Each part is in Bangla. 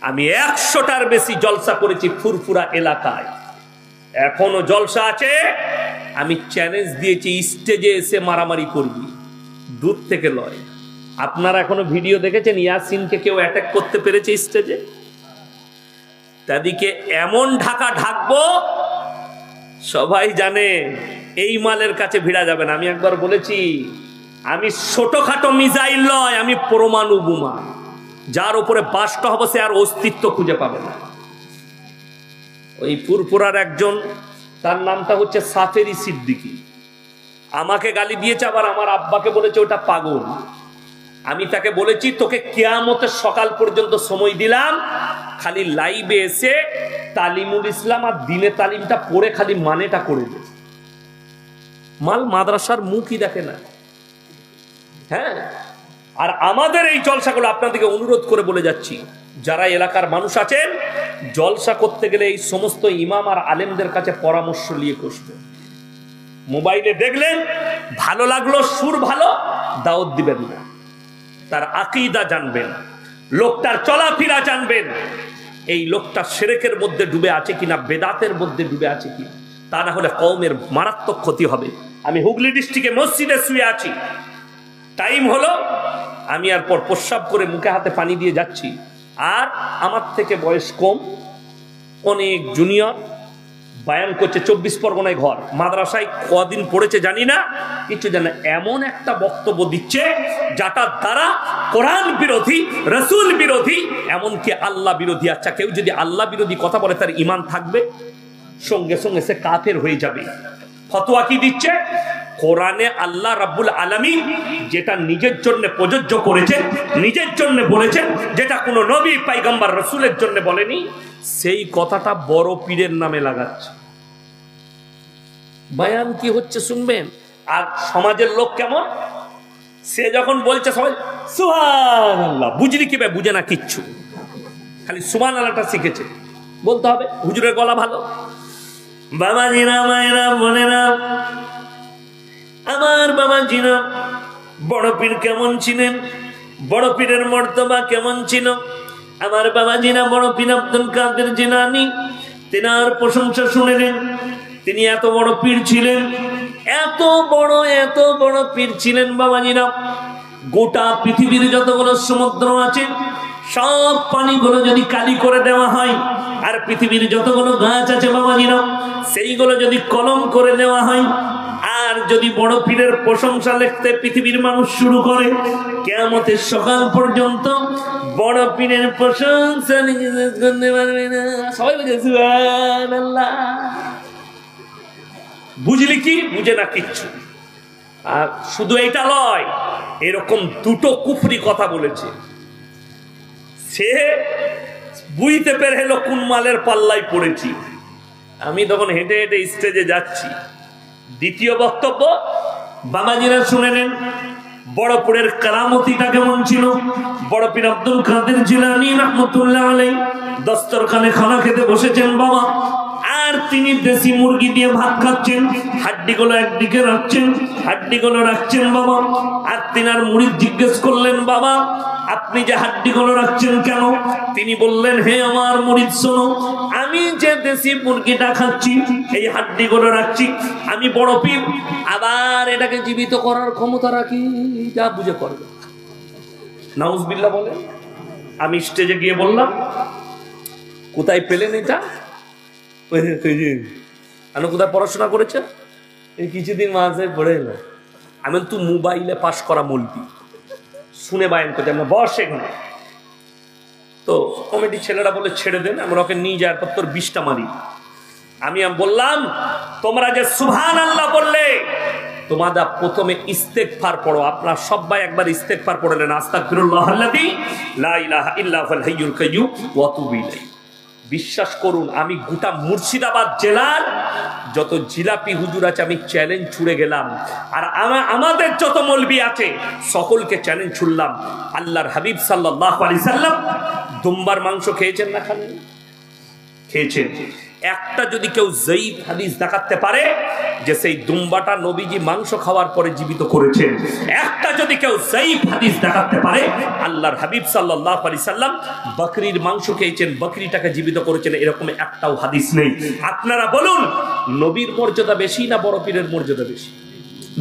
আমি 100টার বেশি জলসা করেছি ফুরফুরা এলাকায়, এখনো জলসা আছে। আমি চ্যালেঞ্জ দিয়েছি স্টেজে এসে মারামারি করবি, দূর থেকে লয়। আপনারা এখনো ভিডিও দেখেছেন ইয়াসিনকে কেউ অ্যাটাক করতে পেরেছে স্টেজে? তাদেরকে এমন ঢাকা ঢাকবো সবাই জানে এই মালের কাছে ভিড়া যাবে না। আমি একবার বলেছি আমি ছোটখাটো মিসাইল নয়, আমি পরমাণু বোমা, যার উপরে বাস্ট হবে সে আর অস্তিত্ব খুঁজে পাবে না। ওই ফুরফুরার একজন, তার নামটা হচ্ছে সাফেরি সিদ্দিকী, আমাকে গালি দিয়েছে, আবার আমার আব্বাকে বলেছে ওটা পাগল। আমি তাকে বলেছি তোকে কিয়ামতের সকাল পর্যন্ত সময় দিলাম, খালি লাইভে এসে তালিমুল ইসলাম আর দিনে তালিমটা পড়ে খালি মানেটা করে দে। মাল মাদ্রাসার মুখই দেখে না। হ্যাঁ, আর আমাদের এই জলসাগুলো আপনাদেরকে অনুরোধ করে বলে যাচ্ছি, যারা এলাকার মানুষ আছেন জলসা করতে গেলে এই সমস্ত ইমাম আর আলেমদের কাছে পরামর্শ নিয়ে করবেন। মোবাইলে দেখলেন ভালো লাগলো, সুর ভালো, দাওয়াত দিবেন না। তার আকীদা জানবেন, লোকটার চলাফেরা জানবেন, এই লোকটা শিরকের মধ্যে ডুবে আছে কিনা, বেদাতের মধ্যে ডুবে আছে কিনা, তা না হলে কওমের মারাত্মক ক্ষতি হবে। আমি হুগলি ডিস্ট্রিক্টে মসজিদে শুয়ে আছি, টাইম হলো, আমি আর পর প্রস্রাব করে মুখে হাতে পানি দিয়ে যাচ্ছি, আর আমার থেকে বয়স কম অনেক জুনিয়র বায়ান করছে, 24 পরগনায় ঘর, মাদ্রাসায় কদিন পড়েছে জানি না, কিছু জানে, এমন একটা বক্তব্য দিচ্ছে যাটার দ্বারা কোরআন বিরোধী, রসুল বিরোধী, এমনকি আল্লাহ বিরোধী। আচ্ছা, কেউ যদি আল্লাহ বিরোধী কথা বলে তার ঈমান থাকবে? সঙ্গে সঙ্গে সে কাফের হয়ে যাবে। ফতোয়া কি দিচ্ছে? কোরআনে আল্লাহ রাব্বুল আলামিন যেটা নিজের জন্য প্রযোজ্য করেছেন, নিজের জন্য বলেছেন, যেটা কোনো নবী পয়গম্বর রসুলের জন্য বলেনি, সেই কথাটা বড় পীরের নামে লাগাচ্ছে। বয়ান কি হচ্ছে শুনবেন। আর সমাজের লোক কেমন, সে যখন বলছে সবাই সুবহানাল্লাহ, বুঝলি কি? বুঝে না কিচ্ছু, খালি সুবহানাল্লাহটা শিখেছে বলতে হবে। হুজুরের গলা ভালো। বাবাজিরা, মায়েরা, বোনেরা, আমার বাবাজিরা বড় পীর কেমন ছিলেন, বড় পীরের মর্তবা কেমন ছিল। আমার বাবাজিরা বড় পীর আব্দুল কাদের জিলানী, তেনার প্রশংসা শুনেলেন। তিনি এত বড় পীর ছিলেন, এত বড় পীর ছিলেন বাবাজিরা, গোটা পৃথিবীর যতগুলো সমুদ্র আছে সব পানিগুলো যদি কালি করে দেওয়া হয়, আর পৃথিবীর যতগুলো গাছ আছে বাবাজিরা সেইগুলো যদি কলম করে দেওয়া হয়, আর যদি বড় পীরের প্রশংসা লিখতে পৃথিবীর মানুষ শুরু করে, কিয়ামতের সকাল পর্যন্ত বড় পীরের প্রশংসা লিখে শেষ করতে পারবে না। সবাই বলছে সুবহানাল্লাহ। বুঝলি কি? বুঝে না কিচ্ছু। আর শুধু এটা নয়, এরকম দুটো কুফরি কথা বলেছে, সে বুঝতে পেরে হলো কোন মালের পাল্লায় পড়েছি। আমি তখন হেঁটে হেঁটে স্টেজে যাচ্ছি। দ্বিতীয় বক্তব্য বাবাজিরা শুনে নেন, বড় পীরের কারামতিটা কেমন ছিল। বড় পীর আব্দুল কাদের জিলানী রাহমাতুল্লাহ আলাইহি দস্তরখানে খানা খেতে বসেছেন বাবা, আর তিনি দেশি মুরগি দিয়ে ভাত খাচ্ছেন, হাড্ডিগুলো একদিকে রাখছেন, হাড্ডিগুলো রাখছেন বাবা। আর তিনার মুরিদ জিজ্ঞেস করলেন, বাবা আপনি যে হাড্ডিগুলো রাখছেন কেন? তিনি বললেন, হে আমার মুরিদ শোনো, আমি যে দেশি মুরগিটা খাচ্ছি, এই হাড্ডিগুলো রাখছি, আমি বড় পীর, আবার এটাকে জীবিত করার ক্ষমতা রাখি, যা বুঝে করবে। নাউজুবিল্লাহ বলে। আমি স্টেজে গিয়ে বললাম, কোথায় পেলেন এটা? আমি কোথায় পড়াশোনা করেছে? এই কিছুদিন মাঝে পড়ে এলো। আমি তো মোবাইলে পাস করা মলবি, শুনে বায়ান করতে, আমরা বস এখানে। তো কমিটির ছেলেরা বলে ছেড়ে দেন, আমরা ওকে নিয়ে যাওয়ার পর তোর 20টা মারি। আমি বললাম, তোমরা যে সুবহানাল্লাহ বললে, তোমাদের প্রথমে ইস্তেগফার পড়ো। আপনারা সবাই একবার ইস্তেগফার পড়লেন, আস্তাগফিরুল্লাহাল্লাযী লা ইলাহা ইল্লা হুয়াল হাইয়ুল কাইয়্যুম ওয়া আতুবু ইলাইহি। বিশ্বাস করুন, আমি গোটা মুর্শিদাবাদ জেলার যত জিলাপি হুজুর আছে আমি চ্যালেঞ্জ ছুড়ে গেলাম, আর আমাদের যত মৌলবি আছে সকলকে চ্যালেঞ্জ ছুড়লাম। আল্লাহর হাবিব সাল্লাল্লাহু আলাইহি সাল্লাম দুম্বার মাংস খেয়েছেন না? খান খেয়েছেন। একটা যদি কেউ জয়ীফ হাদিস দেখাতে পারে যে সেই দুম্বাটা নবীজি মাংস খাওয়ার পরে জীবিত করেছেন, একটা যদি কেউ জয়ীফ হাদিস দেখাতে পারে আল্লাহর হাবিব সাল্লাল্লাহু আলাইহি সাল্লাম বকরির মাংস খেয়েছেন, বকরিটাকে জীবিত করেছেন, এরকম একটাও হাদিস নেই। আপনারা বলুন নবীর মর্যাদা বেশি না বড় পীরের মর্যাদা বেশি?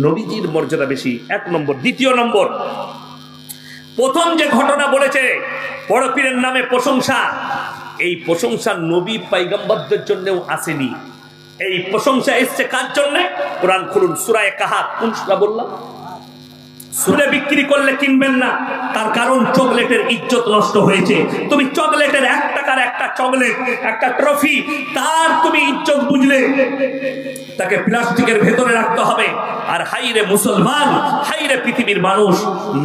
নবীজির মর্যাদা বেশি, এক নম্বর। দ্বিতীয় নম্বর, প্রথম যে ঘটনা বলেছে বড় পীরের নামে প্রশংসা, এই প্রশংসা নবী পয়গম্বরদের জন্যও আসেনি। এই প্রশংসা এসছে কার জন্য? কোরআন খুলুন, সূরা কাহাফ। কোন সূরা বললাম? সুরে বিক্রি করলে কিনবেন না, তার কারণ চকলেটের ইজ্জত নষ্ট হয়েছে। তুমি চকলেটের 1 টাকার একটা চকলেট, একটা ট্রফি, তার তুমি ইজ্জত বুঝলে তাকে প্লাস্টিকের ভেতরে রাখতে হবে। আর হাইরে মুসলমান, হাইরে পৃথিবীর মানুষ,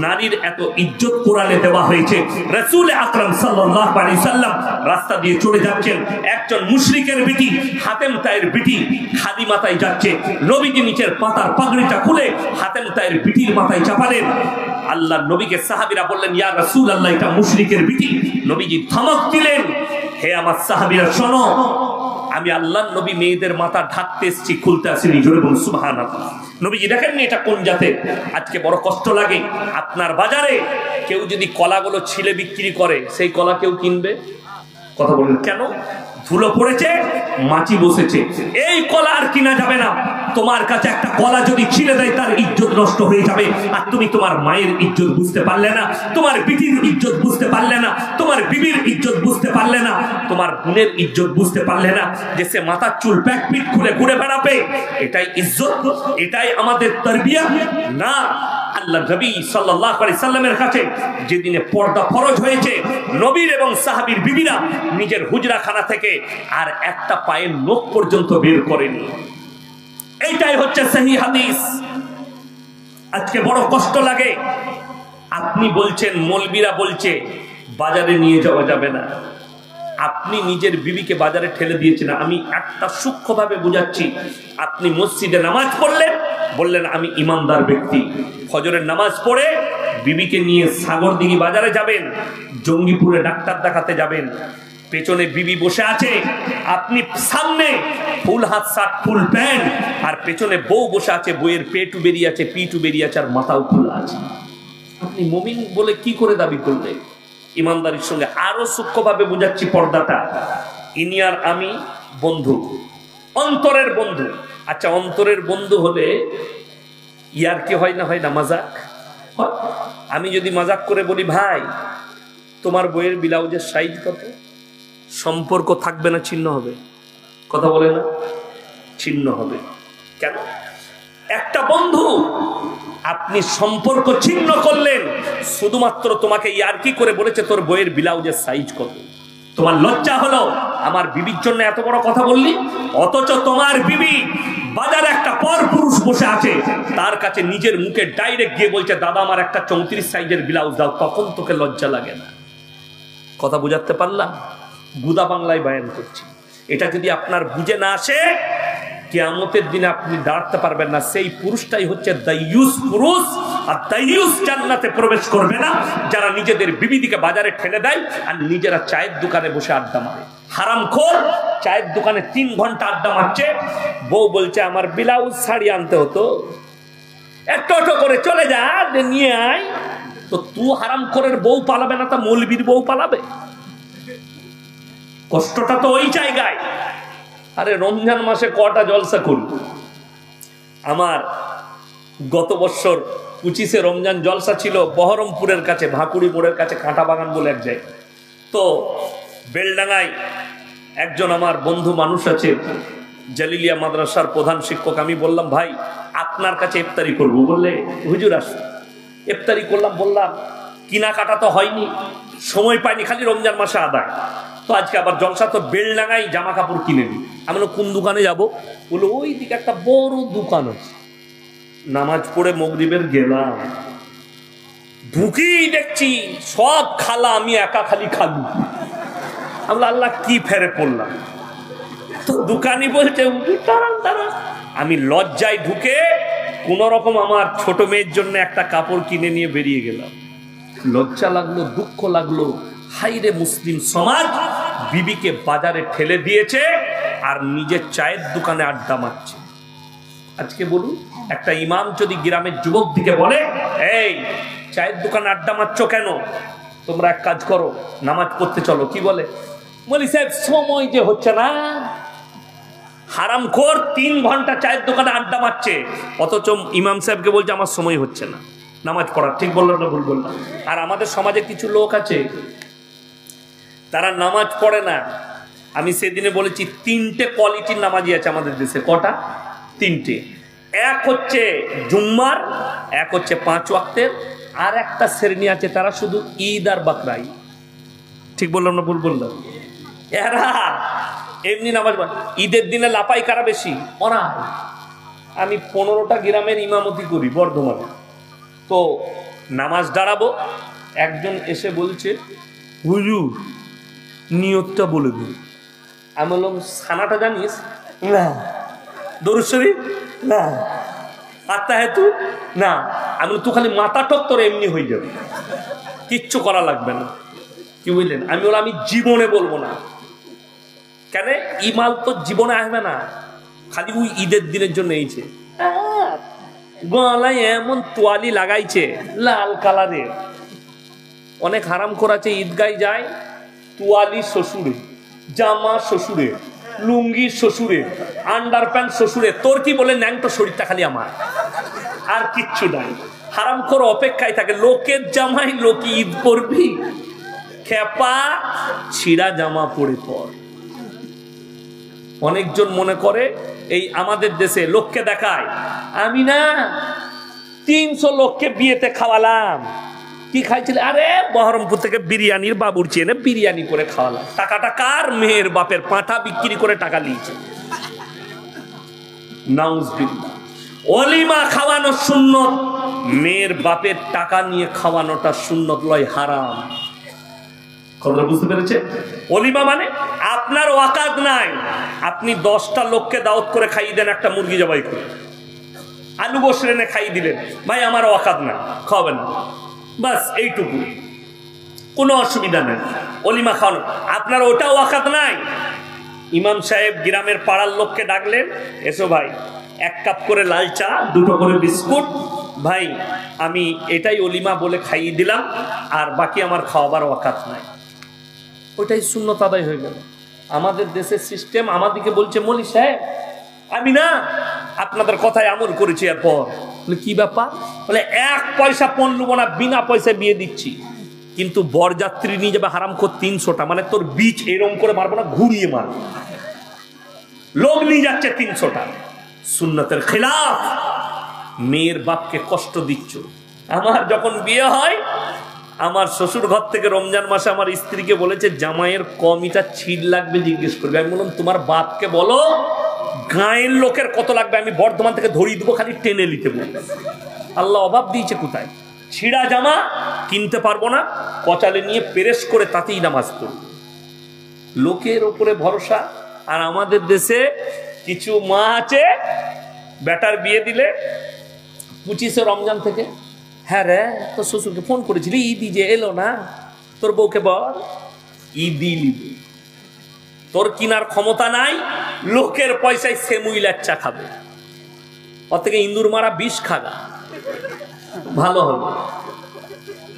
নারীর এত ইজ্জত কোরআনে দেওয়া হয়েছে। রাসূল আকরাম সাল্লাল্লাহু আলাইহি সাল্লাম রাস্তা দিয়ে চলে যাচ্ছেন, একজন মুশরিকের বিটি, হাতেম তায়ের বিটি খালি মাথায় যাচ্ছে, নবীজি নিচের পাতার পাগড়িটা খুলে হাতেম তায়ের বিটির মাথায় চাপালেন। আল্লাহ নবীকে সাহাবীরা বললেন, ইয়া রাসূলুল্লাহ, এটা মুশরিকের বিটি। নবীজি ধমক দিলেন, হে আমার সাহাবীরা শোনো, আমি আল্লাহর নবী মেয়েদের মাথা ঢাকতে এসেছি, খুলতে আসিনি। জোরে বলুন সুবহানাল্লাহ। নবীজি দেখেননি এটা কোন জাতের? আজকে বড় কষ্ট লাগে, আপনার বাজারে কেউ যদি কলাগুলো ছিলে বিক্রি করে, সেই কলা কেউ কিনবে? কথা বলেন কেন? ধুলো পড়েছে, মাছি বসেছে, এই কলা আর কিনা যাবে না। তোমার কাছে একটা কলা যদি ছিলে দেয়, তার ইজ্জত নষ্ট হয়ে যাবে। আর তুমি তোমার মায়ের ইজ্জত বুঝতে পারলে না, তোমার বিটির ইজ্জত বুঝতে পারলে না, তোমার বিবির ইজ্জত বুঝতে পারলে না, তোমার বোনের ইজ্জত বুঝতে পারলে না, যে সে মাথার চুল প্যাক পিট খুলে ঘুরে বেড়াবে। এটাই ইজ্জত? এটাই আমাদের তারবিয়ত? না। আল্লাহ নবী সাল্লাল্লাহু আলাইহি সাল্লামের কাছে যেদিনে পর্দা ফরজ হয়েছে, নবীর এবং সাহাবীর বিবিরা নিজের হুজরাখানা থেকে আর একটা পায়ের নখ পর্যন্ত বের করেনি। এইটাই হচ্ছে সহিহ হাদিস। আজকে বড় কষ্ট লাগে, আপনি বলছেন, মৌলবীরা বলছে বাজারে নিয়ে যাওয়া যাবে না। আপনি নিজের বিবিকে বাজারে ঠেলে দিয়েছেন। আমি একটা সূক্ষ্মভাবে বুঝাচ্ছি। আপনি মসজিদে নামাজ পড়লেন, বললেন আমি ইমানদার ব্যক্তি, ফজরের নামাজ পড়ে বিবিকে নিয়ে সাগরদিঘি বাজারে যাবেন, জঙ্গিপুরে ডাক্তার দেখাতে যাবেন, পেছনে বিবি বসে আছে, আপনি সামনে ফুল হাত শার্ট ফুল প্যান্ট, আর পেছনে বউ বসে আছে, বইয়ের পেটু বেরিয়ে আছে, পিটু বেরিয়ে আছে, আর মাথাও খোলা আছে। আপনি মুমিন বলে কি করে দাবি করলেন? ইমানদারির সঙ্গে আরো সূক্ষ্মভাবে বুঝাচ্ছি পর্দাটা। ইনি আর আমি বন্ধু, অন্তরের বন্ধু। আচ্ছা, অন্তরের বন্ধু হলে ইয়ার কি হয় না? হয় না? মাজাক। আমি যদি মাজাক করে বলি, ভাই তোমার বইয়ের ব্লাউজের সাইজ কত? সম্পর্ক থাকবে না, ছিন্ন হবে? কথা বলে না? ছিন্ন হবে। কেন? একটা বন্ধু, আপনি সম্পর্ক ছিন্ন করলেন শুধুমাত্র তোমাকে ইয়ার্কি করে বলেছে তোর বইয়ের ব্লাউজের সাইজ কত। তোমার লজ্জা হলো আমার বিবির জন্য এত বড় কথা বললি, অথচ তোমার বিবি বাজারে একটা পর পুরুষ বসে আছে, তার কাছে নিজের মুখে ডাইরেক্ট গিয়ে বলছে, দাদা আমার একটা 34 সাইজের ব্লাউজ দাও। তখন তোকে লজ্জা লাগে না? কথা বুঝাতে পারলাম? গুদা বাংলায় বয়ান করছি। এটা যদি আপনার বুঝে না আসে, কিয়ামতের দিনে আপনি দাঁড়াতে পারবেন না। সেই পুরুষটাই হচ্ছে দাইয়ুস পুরুষ। আর দাইয়ুস জান্নাতে প্রবেশ করবে না যারা নিজেদের বিবিদিকে বাজারে ঠেলে দেয় আর নিজেরা চায়ের দোকানে বসে আড্ডা মারে। হারামখোর, চায়ের দোকানে 3 ঘন্টা আড্ডা মারছে, বউ বলছে আমার ব্লাউজ শাড়ি আনতে হতো, একটু অটো করে চলে যা, নিয়ে আয়। তো তুই হারামখোরের বউ পালাবে না, তা মৌলবীর বউ পালাবে? কষ্টটা তো ওই জায়গায়। আরে রমজান মাসে কটা জলসা করি। আমার গত বছর 25শে রমজান জলসা ছিল বহরমপুরের কাছে, ভাকুড়ি মোড়ের কাছে কাঁটা বাগান বলে এক জায়গায়। তো বেলডাঙ্গায় একজন আমার বন্ধু মানুষ আছে, জালিলিয়া মাদ্রাসার প্রধান শিক্ষক। আমি বললাম, ভাই আপনার কাছে ইফতারি করবো। বললে হুজুর আসুন। ইফতারি করলাম, বললাম কেনাকাটা তো হয়নি, সময় পাইনি, খালি রমজান মাসে আদায়। তো আজকে আবার জলসা, তো বেলডাঙ্গায় জামা কাপড় কিনে নি। আমি কোন দোকানে যাব? বলে ওই দিকে একটা বড় দোকান আছে। নামাজ পড়ে মাগরিবের গেলাম, ঢুকি দেখছি সব খালা, আমি একা খালি খালু। আমরা আল্লাহ কি ফেরে পড়লাম। তো দোকানি বলছে দাঁড়ান দাঁড়ান। আমি লজ্জায় ঢুকে কোন রকম আমার ছোট মেয়ের জন্য একটা কাপড় কিনে নিয়ে বেরিয়ে গেলাম। লজ্জা লাগলো, দুঃখ লাগলো। হাইরে মুসলিম সমাজ বিবিকে বাজারে ঠেলে দিয়েছে, আর নিজের চায়ের দোকানে আড্ডা মারছে। আজকে বলুন, একটা ইমাম যদি গ্রামের যুবক দিকে বলে, এই চায়ের দোকানে আড্ডা মারছো কেন, তোমরা এক কাজ করো, নামাজ পড়তে চলো, কি বলে? বলি সাহেব সময় যে হচ্ছে না। হারামখোর 3 ঘন্টা চায়ের দোকানে আড্ডা মারছে, অথচ ইমাম সাহেবকে বলছে আমার সময় হচ্ছে না নামাজ পড়ার। ঠিক বললাম না ভুল বললাম? আর আমাদের সমাজে কিছু লোক আছে, তারা নামাজ পড়ে না। আমি সেদিনে বলেছি 3টে কোয়ালিটির নামাজি আছে আমাদের দেশে। কটা? 3টে। এক হচ্ছে জুম্মার, এক হচ্ছে 5 ওয়াক্তের, আর একটা শ্রেণী আছে তারা শুধু ঈদ আর বাকরাই। ঠিক বললাম না ভুল বললাম? এরা এমনি নামাজ পড়ে। ঈদের দিনে লাপাই কারা বেশি? ওরা। আমি 15টা গ্রামের ইমামতি করি বর্ধমানে, তো নামাজ দাঁড়াবো, একজন এসে বলছে হুজুর নিয়তটা বলে দিন। আমি বললাম সানাটা জানিস? না। দরুদ শরীফ? না। আত্তাহিয়াতু? না। আমি বললাম তুই খালি মাথা টক তোর এমনি হয়ে যাবে, কিচ্ছু করা লাগবে না। কি বুঝলেন? আমি বললাম আমি জীবনে বলবো না। কেন? ইমাল তো জীবনে আসবে না, খালি ওই ঈদের দিনের জন্য এইছে। গলায় এমন তোয়ালি লাগাইছে লাল কালারের। অনেক হারাম করাছে, ঈদগায় যায়, তোয়ালি শ্বশুরে, জামা শ্বশুরে, লুঙ্গি শ্বশুরে, আন্ডার প্যান্ট শ্বশুরে। তোর কি বলে ন্যাংটো শরীরটা খালি আমার, আর কিচ্ছু নাই। হারাম করে অপেক্ষায় থাকে, লোকের জামাই লোক ঈদ করবি, খেপা ছিঁড়া জামা পরে পর। অনেকজন মনে করে এই আমাদের দেশে লোককে দেখায়, আমি না 300 লোককে বিয়েতে খাওয়ালাম। কি খাইছিলে? আরে বহরমপুর থেকে বিরিয়ানির বাবুর্চি এনে বিরিয়ানি করে খাওয়ালাম। টাকাটা কার? মেয়ের বাপের পাঁঠা বিক্রি করে টাকা নিয়েছে। নাউজুবিল্লাহ। ওলিমা খাওয়ানো সুন্নত, মেয়ের বাপের টাকা নিয়ে খাওয়ানোটা সুন্নত লয়, হারাম। কথা বুঝতে পেরেছে? ওলিমা মানে আপনার ওয়াকাত নাই, আপনি 10টা লোককে দাওয়াত করে খাইয়ে দেন, একটা মুরগি জবাই করে আলু বসরে এনে খাইয়ে দিলেন, ভাই আমার ওয়াকাত নাই, খাওয়াবেন না, বাস এইটুকু, কোনো অসুবিধা নেই। ওলিমা খাওয়ানো আপনার ওটা ওয়াকাত নাই। ইমাম সাহেব গ্রামের পাড়ার লোককে ডাকলেন, এসো ভাই 1 কাপ করে লাল চা, 2টো করে বিস্কুট, ভাই আমি এটাই ওলিমা বলে খাইয়ে দিলাম, আর বাকি আমার খাওয়াবার ওয়াকাত নাই। ওইটাই সুন্নত আদায় হয়ে গেল। আমাদের দেশের সিস্টেম আমাদেরকে বলছে, মলি সাহেব আমি না আপনাদের কথায় আমল করেছি। এরপর কি ব্যাপার? বলে 1 পয়সা পণ লুবো না, বিনা পয়সায় বিয়ে দিচ্ছি, কিন্তু বরযাত্রী নিয়ে যাবে হারাম করে 300টা, মানে তোর বীজ এরকম করে মারবো না, ঘুরিয়ে মারবো। লোক নিয়ে যাচ্ছে 300টা, সুন্নতের খেলাফ। মেয়ের বাপকে কষ্ট দিচ্ছ। আমার যখন বিয়ে হয়, আমার শ্বশুর ঘর থেকে রমজান মাসে আমার স্ত্রীকে বলেছে জামাইয়ের কমিটা ছিট লাগবে জিজ্ঞেস করবে। আমি বললাম তোমার বাপকে বলো গাঁয়ের লোকের কত লাগবে, আমি বর্ধমান থেকে ধরিয়ে দেবো, খালি টেনে নিতে বলবে। আল্লাহ অভাব দিয়েছে কোথায়? ছিঁড়া জামা কিনতে পারবো না, কচালে নিয়ে পেরেশ করে তাতেই নামাজ পড়ব। লোকের ওপরে ভরসা। আর আমাদের দেশে কিছু মা আছে, বেটার বিয়ে দিলে 25শে রমজান থেকে, হ্যাঁ রে তোর শ্বশুরকে ফোন করেছিলি, ঈদি যে এলো না, তোর বউকে বল ঈদি নিবি। তোর কিনার ক্ষমতা নাই, লোকের পয়সায় সেমুই লাচ্চা খাবে, ওর থেকে ইন্দুর মারা বিষ খাগা ভালো হবে।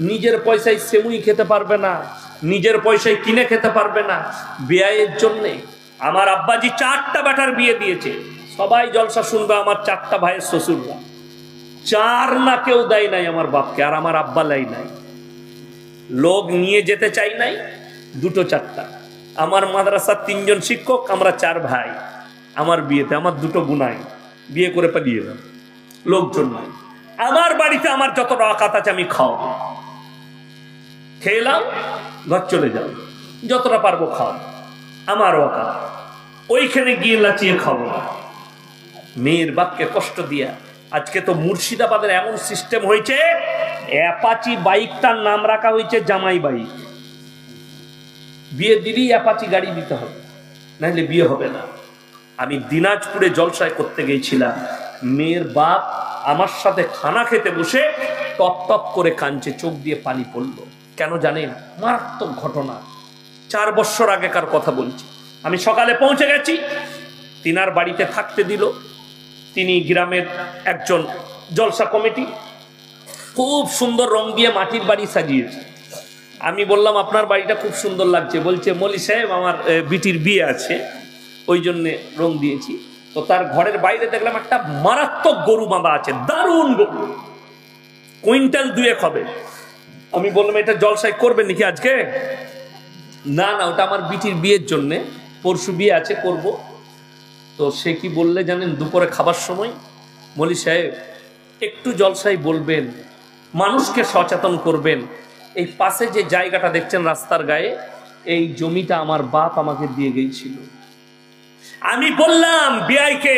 নিজের পয়সায় সেমুই খেতে পারবে না, নিজের পয়সায় কিনে খেতে পারবে না। বিয়ের জন্যে আমার আব্বাজি 4টা বেটার বিয়ে দিয়েছে। সবাই জলসা শুনবে আমার 4টা ভাইয়ের শ্বশুররা, 4 না কেউ দেয় নাই আমার বাপকে, আর আমার আব্বা লাই নাই। লোক নিয়ে যেতে চাই নাই, 2টো 4টা। আমার মাদ্রাসার 3 জন শিক্ষক, আমরা 4 ভাই। আমার বিয়েতে আমার 2টো গুনাই, বিয়ে করে পালিয়ে এলাম, লোকজন নাই। আমার বাড়িতে আমার যত রাকাত আছে আমি খাওয়াবো, খেলাম ঘর চলে যাও, যতটা পারবো খাও, আমার ওয়াকাত। ওইখানে গিয়ে লাচিয়ে খাবো না। মেয়ের বাপকে কষ্ট দিয়া। আজকে তো মুর্শিদাবাদের এমন সিস্টেম হয়েছে, অ্যাপাচি বাইকটার নাম রাখা হয়েছে জামাই বাইক। বিয়ে দিলেই অ্যাপাচি গাড়ি দিতে হবে, নাহলে বিয়ে হবে না। আমি দিনাজপুরে জলসায় করতে গিয়েছিলাম, মেয়ের বাপ আমার সাথে খানা খেতে বসে টপ টপ করে কাঁদছে, চোখ দিয়ে পানি পড়লো। কেন জানেন? মারাত্মক ঘটনা, 4 বছর আগেকার কথা বলছি। আমি সকালে পৌঁছে গেছি, তিনার বাড়িতে থাকতে দিল। তিনি গ্রামের একজন জলসা কমিটি, খুব সুন্দর রং দিয়ে মাটির বাড়ি সাজিয়েছে। আমি বললাম আপনার বাড়িটা খুব সুন্দর লাগছে। বলছে মৌলী সাহেব আমার বিটির বিয়ে আছে, ওই জন্যে রং দিয়েছি। তো তার ঘরের বাইরে দেখলাম একটা মারাত্মক গরু বাঁধা আছে, দারুণ গরু, কুইন্টাল 2 হবে। আমি বললাম এটা জলসায় করবেন নাকি আজকে? না না, ওটা আমার বিটির বিয়ের জন্যে, পরশু বিয়ে আছে, করব। তো সে কি বললে জানেন? দুপুরে খাবার সময়, মৌলী সাহেব একটু জলসায় বলবেন, মানুষকে সচেতন করবেন, এই পাশে যে জায়গাটা দেখছেন রাস্তার গায়ে, এই জমিটা আমার বাপ আমাকে দিয়ে গিয়েছিল। আমি বললাম বিআইকে,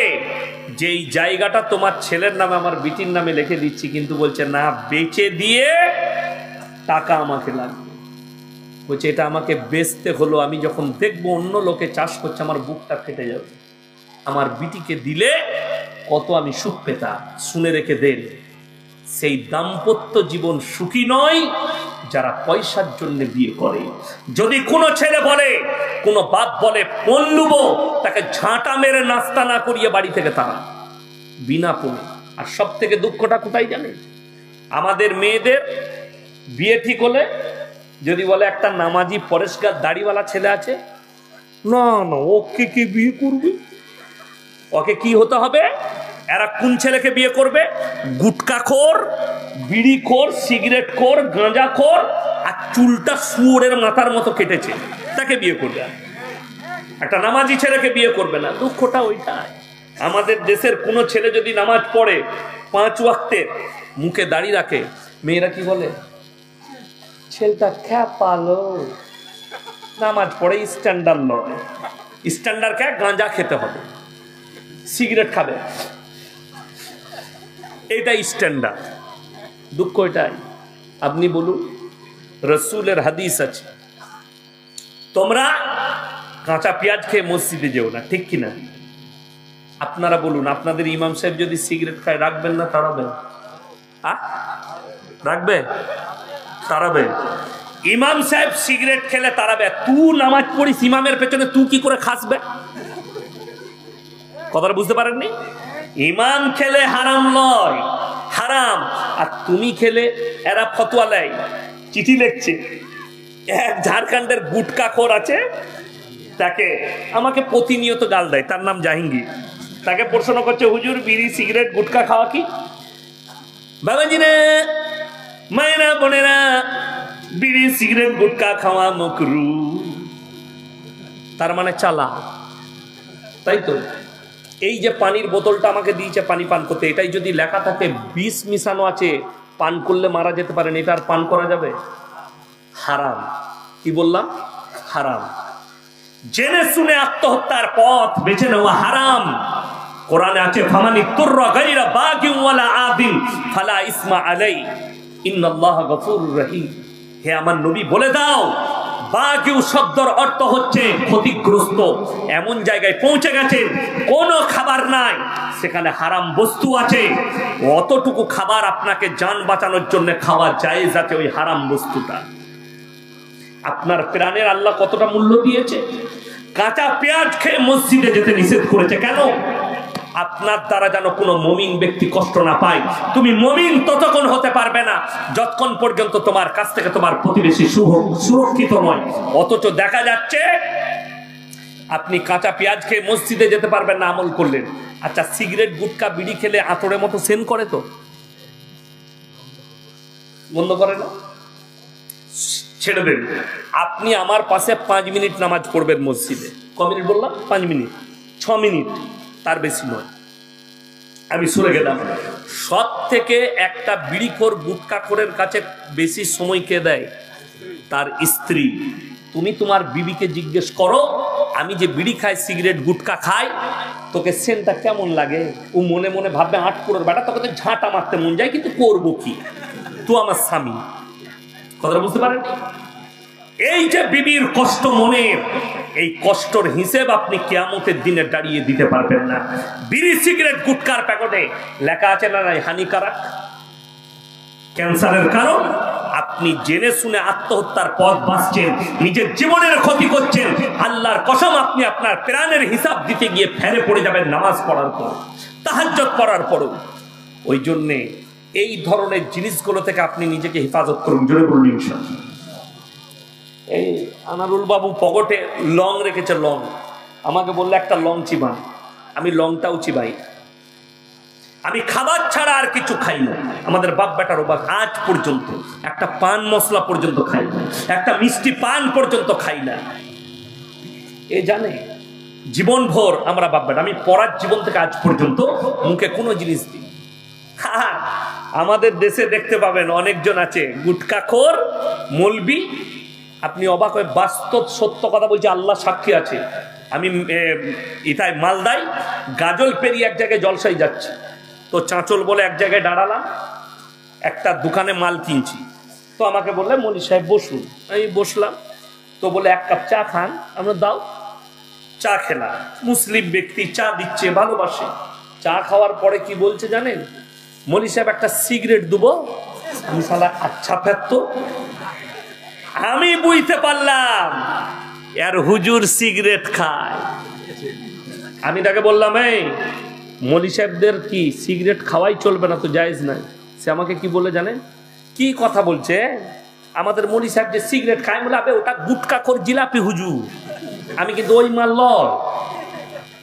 যে এই জায়গাটা তোমার ছেলের নামে আমার বিটির নামে লিখে দিচ্ছি, কিন্তু বলছে না, বেচে দিয়ে টাকা আমাকে লাগবে। বলছে এটা আমাকে বেচতে হলো, আমি যখন দেখবো অন্য লোকে চাষ করছে আমার বুকটা ফেটে যাবে। আমার বিটিকে দিলে কত আমি সুখ পেতাম, শুনে রেখে দেন। সেই দাম্পত্য জীবন সুখী নয় যারা পয়সার জন্য বিয়ে করে। যদি কোনো ছেলে বলে, কোনো বাপ বলে পণ লুবো, তাকে ঝাঁটা মেরে নাস্তা না করিয়ে বাড়ি থেকে তারা বিনা পণে। আর সব থেকে দুঃখটা কোথায় জানেন? আমাদের মেয়েদের বিয়ে ঠিক হলে যদি বলে একটা নামাজি পরেশগার দাড়িওয়ালা ছেলে আছে, না না, ওকে কে বিয়ে করবে? ওকে কি হতে হবে? এরা কোন ছেলেকে বিয়ে করবে? গুটকাখোর, বিড়িখোর, সিগারেটখোর, গাঁজাখোর, আর চুলটা শুয়োরের মাথার মতো কেটেছে, তাকে বিয়ে করবে। একটা নামাজি ছেলেকে বিয়ে করবে না। দুঃখটা ওইটাই। আমাদের দেশের কোনো ছেলে যদি নামাজ পড়ে 5 ওয়াক্তের, মুখে দাড়ি রাখে, মেয়েরা কি বলে? ছেলেটা খ্যাপালো, নামাজ পড়ে স্ট্যান্ডার্ড নয়। স্ট্যান্ডার্ড কে? গাঁজা খেতে হবে, সিগারেট খাবে, এটাই স্ট্যান্ডার্ড। দুঃখ এটাই। আপনি বলুন, রসুলের হাদিস আছে, তোমরা কাঁচা পেঁয়াজ খেয়ে মসজিদে যেও না, ঠিক কিনা? আপনারা বলুন, আপনাদের ইমাম সাহেব যদি সিগারেট খায় রাখবেন না তাড়াবেন? রাখবে? তাড়াবে? ইমাম সাহেব সিগারেট খেলে তাড়াবে, তুই নামাজ পড়িস ইমামের পেছনে, তুই কি করে খাসবে? কথাটা বুঝতে পারেননি? ইমাম খেলে হারাম নয়, হারাম। আর তুমি খেলে এরা ফতোয়া দেয়, চিঠি লিখছে। এক ঝাড়খণ্ডের গুটকাখোর আছে, তাকে আমাকে প্রতিনিয়ত গাল দেয়, তার নাম জাহাঙ্গীর। তাকে প্রশ্ন করছে, হুজুর বিড়ি সিগারেট গুটকা খাওয়া কি? বাবাজি রে, মায়েরা বোনেরা, বিড়ি সিগারেট গুটকা খাওয়া মাকরুহ। তার মানে চালা, তাই তো? এই যে পানির বোতলটা আমাকে দিয়েছে পানি পান করতে, এটাই যদি লেখা থাকে বিষ মিশানো আছে, পান করলে মারা যেতে পারেন, এটা আর পান করা যাবে? হারাম। কি বললাম? হারাম। জেনে শুনে আত্মহত্যার পথ বেছে নেওয়া হারাম। কোরআনে আছে, ফামানি তুররা গায়রা বাগিন ওয়ালা আদিন ফালা ইসমা আলাই ইন্নাল্লাহা গফুরুর রহিম। হে আমার নবী, বলে দাও, বাগিউ শব্দের অর্থ হচ্ছে ক্ষতিগ্রস্ত। এমন জায়গায় পৌঁছে গেছেন কোনো খাবার নাই, সেখানে হারাম বস্তু আছে, অতটুকু খাবার আপনাকে জান বাঁচানোর জন্য খাওয়া জায়েজ আছে, ওই হারাম বস্তুটা। আপনার প্রাণের আল্লাহ কতটা মূল্য দিয়েছে? কাঁচা পেঁয়াজ খেয়ে মসজিদে যেতে নিষেধ করেছে কেন? আপনার দ্বারা যেন কোনো মুমিন ব্যক্তি কষ্ট না পায়। তুমি মুমিন ততক্ষণ হতে পারবে না যতক্ষণ পর্যন্ত তোমার কাছ থেকে তোমার প্রতিবেশী সুরক্ষিত নয়। অথচ দেখা যাচ্ছে আপনি কাঁচা পেঁয়াজ খেয়ে মসজিদে যেতে পারবেন না, আমল করলেন। আচ্ছা, সিগারেট গুটকা বিড়ি খেলে আতরের মতো সেন করে তো? বন্ধ করে না? ছেড়ে দেন। আপনি আমার পাশে 5 মিনিট নামাজ পড়বেন মসজিদে। ক মিনিট বললাম? 5 মিনিট, 6 মিনিট, তার বেশি নয়। আমি সরে গেলাম। সব থেকে একটা বিড়িখোর গুটকাখোরের কাছে বেশি সময় কে দেয়? তার স্ত্রী। তুমি তোমার বিবিকে জিজ্ঞেস করো, আমি যে বিড়ি খাই, সিগারেট গুটকা খাই, তোকে সেন্টটা কেমন লাগে? ও মনে মনে ভাববে, 8 পুরোর বেটা, তোকে তো ঝাঁটা মারতে মন যায়, কিন্তু করবো কি? তুই আমার স্বামী। কথাটা বুঝতে পারেন? এই যে বিবির কষ্ট মনের, এই কষ্টর হিসেব আপনি কিয়ামতের দিনে দাঁড়িয়ে দিতে পারবেন না। বিড়ি সিগারেট গুটকার প্যাকেটে লেখা আছে না নাই হানিকারক, ক্যান্সারের কারণ। আপনি জেনে শুনে আত্মহত্যার পথ বাঁচছেন, নিজের জীবনের ক্ষতি করছেন। আল্লাহর কসম, আপনি আপনার প্রাণের হিসাব দিতে গিয়ে ফেরে পড়ে যাবেন নামাজ পড়ার পর, তাহাজ্জুদ পড়ার পরও। ওই জন্যে এই ধরনের জিনিসগুলো থেকে আপনি নিজেকে হেফাজত করুন। জোরে বলুন ইনশাআল্লাহ। এই আনারুল বাবু পকেটে লং রেখেছে, লং। আমাকে বললে একটা লং চিবান, আমি লংটাও চিবাই। আমি খাবার ছাড়া আর কিছু খাই না। আমাদের বাপ বেটার অবাক, আজ পর্যন্ত একটা পান মশলা পর্যন্ত খাই না, একটা মিষ্টি পান পর্যন্ত খাই না। এ জানে জীবন ভর আমরা বাপ বেটা। আমি পড়ার জীবন থেকে আজ পর্যন্ত মুখে কোনো জিনিস দিই। আমাদের দেশে দেখতে পাবেন অনেকজন আছে গুটখাখোর মৌলবি, আপনি অবাক হয়ে, বাস্তব সত্য কথা বলছি, আল্লাহ সাক্ষী আছে। আমি ইতায় মালদায় গাজল পেরিয়ে এক জায়গায় জলসাই যাচ্ছি, তো চাঁচল বলে এক জায়গায় দাঁড়ালাম, একটা দোকানে মাল কিনছি। তো আমাকে বললে মনি সাহেব বসুন, আমি বসলাম। তো বলে এক কাপ চা খান, আমরা দাও। চা খেলাম, মুসলিম ব্যক্তি চা দিচ্ছে, ভালোবাসে। চা খাওয়ার পরে কি বলছে জানেন? মনি সাহেব একটা সিগারেট দেবো। আমি শালা আচ্ছা ফেরতো, আমি বুঝতে পারলাম আর হুজুর সিগারেট খায়। আমি তাকে বললাম, এই মলি সাহেবদের কি সিগারেট খাওয়াই চলবে না, তো জায়েজ নাই। সে আমাকে কি বলে জানেন? কি কথা বলছে, আমাদের মলি সাহেব যে সিগারেট খায়, বলে আবে ওটা গুটখাখোর জিলাপি হুজুর, আমি কিন্তু ওই মাল লয়।